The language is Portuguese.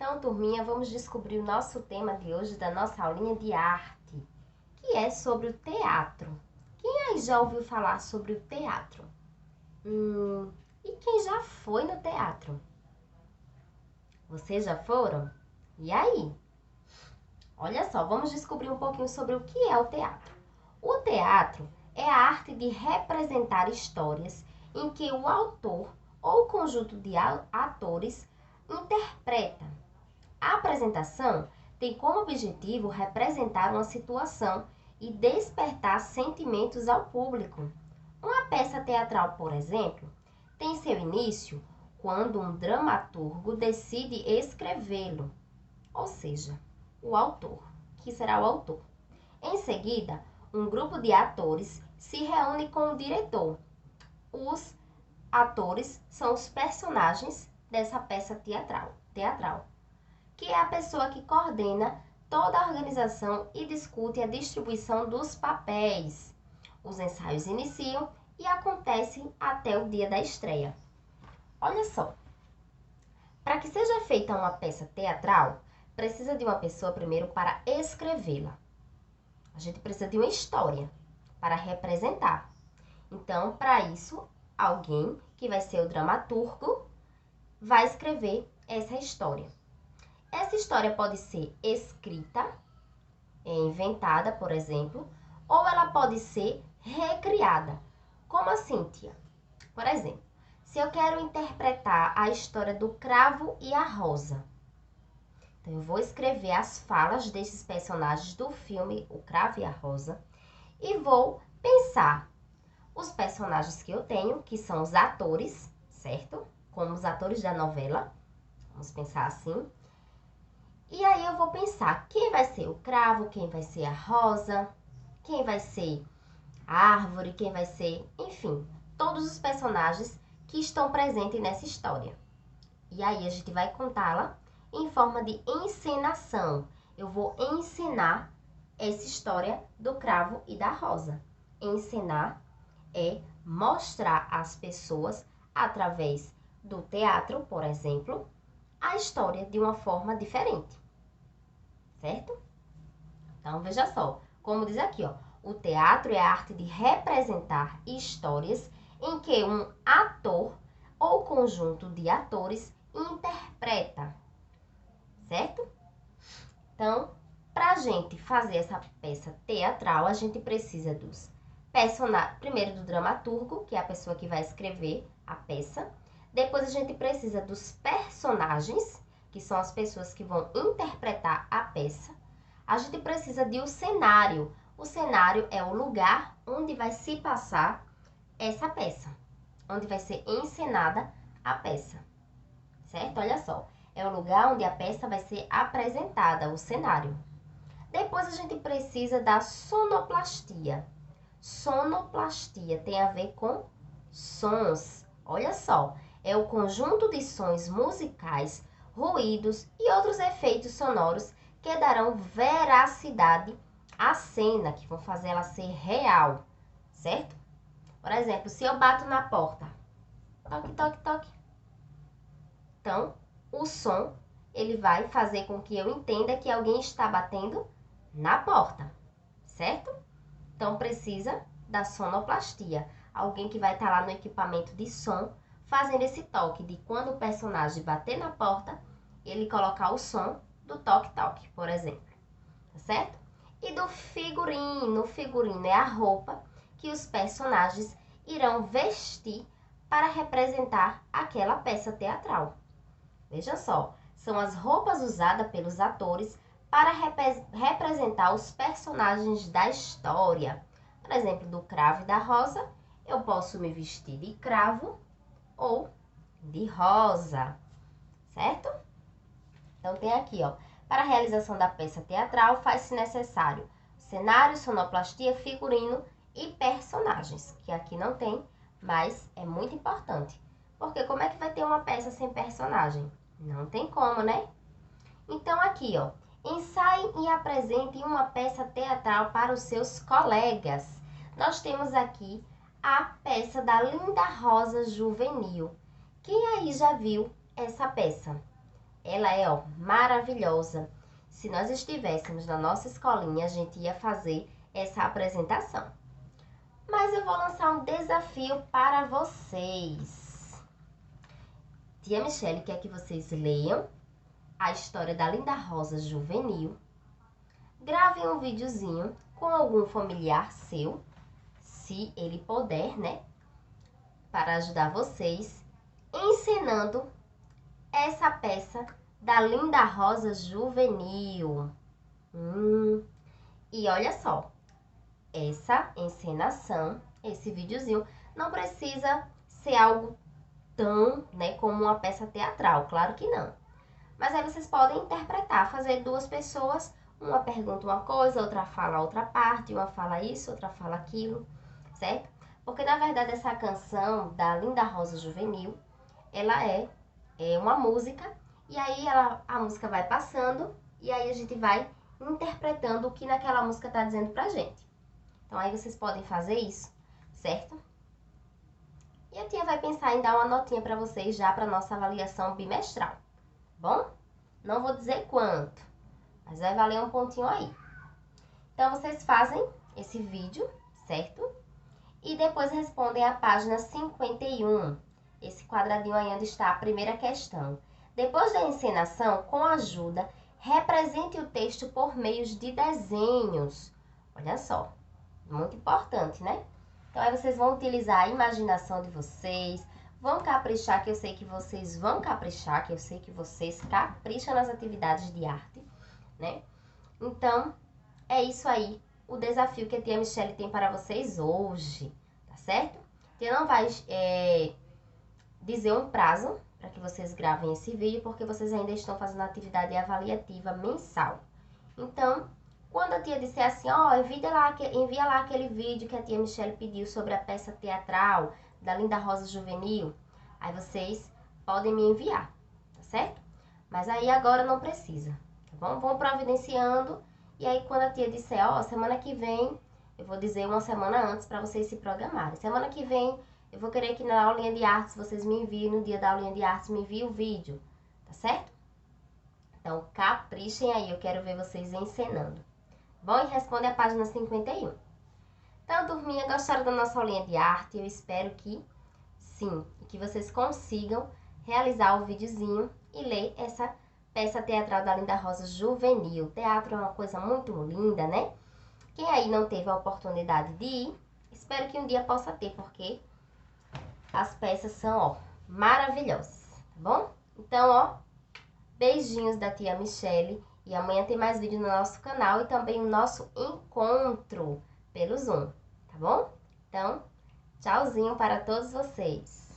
Então, turminha, vamos descobrir o nosso tema de hoje da nossa aulinha de arte, que é sobre o teatro. Quem aí já ouviu falar sobre o teatro? E quem já foi no teatro? Vocês já foram? E aí? Olha só, vamos descobrir um pouquinho sobre o que é o teatro. O teatro é a arte de representar histórias em que o autor ou conjunto de atores interpreta. A apresentação tem como objetivo representar uma situação e despertar sentimentos ao público. Uma peça teatral, por exemplo, tem seu início quando um dramaturgo decide escrevê-lo, ou seja, o autor, que será o autor. Em seguida, um grupo de atores se reúne com o diretor. Os atores são os personagens dessa peça teatral, que é a pessoa que coordena toda a organização e discute a distribuição dos papéis. Os ensaios iniciam e acontecem até o dia da estreia. Olha só, para que seja feita uma peça teatral, precisa de uma pessoa primeiro para escrevê-la. A gente precisa de uma história para representar. Então, para isso, alguém que vai ser o dramaturgo vai escrever essa história. Essa história pode ser escrita, inventada, por exemplo, ou ela pode ser recriada. Como assim, tia? Por exemplo, se eu quero interpretar a história do Cravo e a Rosa, então eu vou escrever as falas desses personagens do filme O Cravo e a Rosa e vou pensar os personagens que eu tenho, que são os atores, certo? Como os atores da novela, vamos pensar assim. E aí eu vou pensar quem vai ser o cravo, quem vai ser a rosa, quem vai ser a árvore, quem vai ser, enfim, todos os personagens que estão presentes nessa história. E aí a gente vai contá-la em forma de encenação. Eu vou encenar essa história do cravo e da rosa. Encenar é mostrar às pessoas, através do teatro, por exemplo, a história de uma forma diferente. Certo? Então, veja só, como diz aqui, ó, o teatro é a arte de representar histórias em que um ator ou conjunto de atores interpreta, certo? Então, para a gente fazer essa peça teatral, a gente precisa dos personagens, primeiro do dramaturgo, que é a pessoa que vai escrever a peça. Depois a gente precisa dos personagens, que são as pessoas que vão interpretar a peça. A gente precisa de um cenário. O cenário é o lugar onde vai se passar essa peça, onde vai ser encenada a peça, certo? Olha só, é o lugar onde a peça vai ser apresentada, o cenário. Depois a gente precisa da sonoplastia. Sonoplastia tem a ver com sons. Olha só, é o conjunto de sons musicais, ruídos e outros efeitos sonoros que darão veracidade à cena, que vão fazer ela ser real, certo? Por exemplo, se eu bato na porta, toque, toque, toque. Então, o som, ele vai fazer com que eu entenda que alguém está batendo na porta, certo? Então, precisa da sonoplastia. Alguém que vai estar lá no equipamento de som, fazendo esse toque de quando o personagem bater na porta, ele colocar o som do toque-toque, por exemplo, tá certo? E do figurino. O figurino é a roupa que os personagens irão vestir para representar aquela peça teatral. Veja só, são as roupas usadas pelos atores para representar os personagens da história. Por exemplo, do cravo e da rosa, eu posso me vestir de cravo ou de rosa, certo? Então, tem aqui, ó, para a realização da peça teatral, faz-se necessário cenário, sonoplastia, figurino e personagens, que aqui não tem, mas é muito importante. Porque como é que vai ter uma peça sem personagem? Não tem como, né? Então, aqui, ó, ensaiem e apresentem uma peça teatral para os seus colegas. Nós temos aqui a peça da Linda Rosa Juvenil. Quem aí já viu essa peça? ela é, ó, maravilhosa. Se nós estivéssemos na nossa escolinha, a gente ia fazer essa apresentação. Mas eu vou lançar um desafio para vocês. Tia Michele quer que vocês leiam a história da Linda Rosa Juvenil, gravem um videozinho com algum familiar seu, se ele puder, né? Para ajudar vocês, encenando essa peça da Linda Rosa Juvenil. E olha só, essa encenação, esse videozinho, não precisa ser algo tão, né, como uma peça teatral, claro que não. Mas aí vocês podem interpretar, fazer duas pessoas, uma pergunta uma coisa, outra fala outra parte, uma fala isso, outra fala aquilo, certo? Porque na verdade essa canção da Linda Rosa Juvenil, ela é uma música, e aí a música vai passando, e aí a gente vai interpretando o que naquela música está dizendo pra gente. Então aí vocês podem fazer isso, certo? E a tia vai pensar em dar uma notinha para vocês já para nossa avaliação bimestral. Bom? Não vou dizer quanto, mas vai valer um pontinho aí. Então, vocês fazem esse vídeo, certo? E depois respondem a página 51. Esse quadradinho aí onde está a primeira questão. Depois da encenação, com ajuda, represente o texto por meio de desenhos. Olha só, muito importante, né? Então, aí vocês vão utilizar a imaginação de vocês, vão caprichar, que eu sei que vocês vão caprichar, que eu sei que vocês capricham nas atividades de arte, né? Então, é isso aí, o desafio que a tia Michele tem para vocês hoje, tá certo? A tia não vai dizer um prazo para que vocês gravem esse vídeo, porque vocês ainda estão fazendo a atividade avaliativa mensal. Então, quando a tia disser assim, ó, envia lá aquele vídeo que a tia Michele pediu sobre a peça teatral da Linda Rosa Juvenil, aí vocês podem me enviar, tá certo? Mas aí agora não precisa, tá bom? Vão providenciando, e aí quando a tia disser, ó, semana que vem, eu vou dizer uma semana antes para vocês se programarem. Semana que vem, eu vou querer que na aulinha de artes vocês me enviem, no dia da aulinha de artes, me enviem o vídeo, tá certo? Então, caprichem aí, eu quero ver vocês encenando. Bom, e responde a página 51. Então, turminha, gostaram da nossa aulinha de arte? Eu espero que sim, e que vocês consigam realizar o videozinho e ler essa peça teatral da Linda Rosa Juvenil. Teatro é uma coisa muito linda, né? Quem aí não teve a oportunidade de ir, espero que um dia possa ter, porque as peças são, ó, maravilhosas, tá bom? Então, ó, beijinhos da tia Michele. E amanhã tem mais vídeo no nosso canal e também o nosso encontro pelo Zoom, tá bom? Então, tchauzinho para todos vocês!